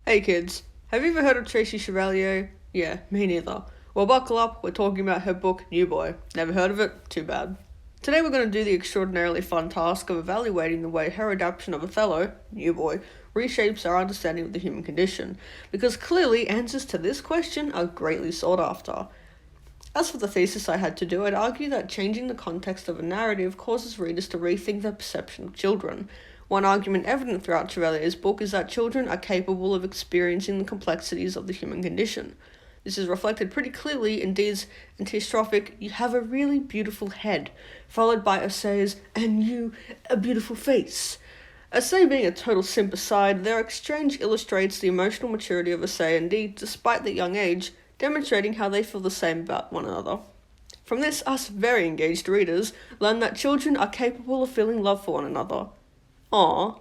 Hey kids, have you ever heard of Tracy Chevalier? Yeah, me neither. Well, buckle up, we're talking about her book, New Boy. Never heard of it? Too bad. Today we're going to do the extraordinarily fun task of evaluating the way her adaptation of Othello, New Boy, reshapes our understanding of the human condition, because clearly answers to this question are greatly sought after. As for the thesis I had to do, I'd argue that changing the context of a narrative causes readers to rethink their perception of children. One argument evident throughout Chevalier's book is that children are capable of experiencing the complexities of the human condition. This is reflected pretty clearly in Dee's antistrophic, "You have a really beautiful head," followed by Osei's, "and you, a beautiful face." Osei being a total simp aside, their exchange illustrates the emotional maturity of Osei and Dee despite their young age, demonstrating how they feel the same about one another. From this, us very engaged readers learn that children are capable of feeling love for one another. Aww.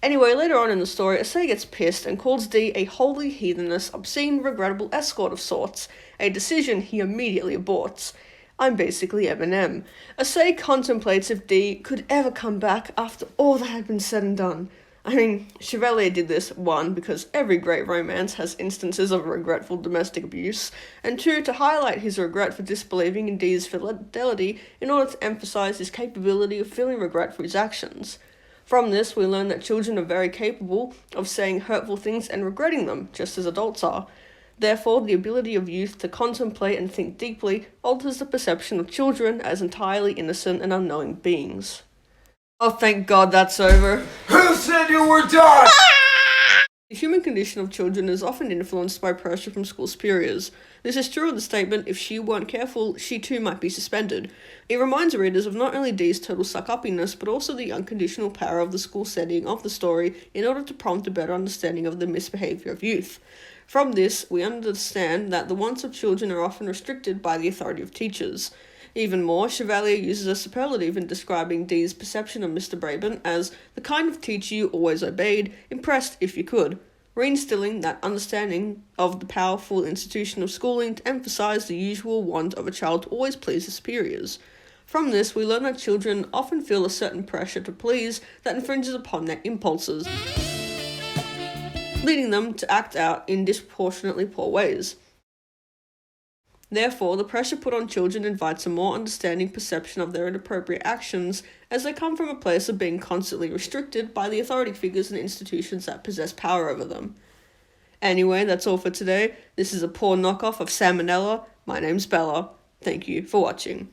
Anyway, later on in the story, Osei gets pissed and calls Dee a wholly heathenous, obscene, regrettable escort of sorts, a decision he immediately aborts. I'm basically Eminem. Osei contemplates if Dee could ever come back after all that had been said and done. I mean, Chevalier did this, 1, because every great romance has instances of regretful domestic abuse, and 2, to highlight his regret for disbelieving in Dee's fidelity in order to emphasize his capability of feeling regret for his actions. From this, we learn that children are very capable of saying hurtful things and regretting them, just as adults are. Therefore, the ability of youth to contemplate and think deeply alters the perception of children as entirely innocent and unknowing beings. Oh, thank God that's over. Who said you were done? The human condition of children is often influenced by pressure from school superiors. This is true of the statement, "If she weren't careful, she too might be suspended." It reminds readers of not only Dee's total suck-uppiness, but also the unconditional power of the school setting of the story in order to prompt a better understanding of the misbehavior of youth. From this, we understand that the wants of children are often restricted by the authority of teachers. Even more, Chevalier uses a superlative in describing Dee's perception of Mr. Brabant as the kind of teacher you always obeyed, impressed if you could, reinstilling that understanding of the powerful institution of schooling to emphasize the usual want of a child to always please his superiors. From this, we learn that children often feel a certain pressure to please that infringes upon their impulses, leading them to act out in disproportionately poor ways. Therefore, the pressure put on children invites a more understanding perception of their inappropriate actions, as they come from a place of being constantly restricted by the authority figures and institutions that possess power over them. Anyway, that's all for today. This is a poor knockoff of Salmonella. My name's Bella. Thank you for watching.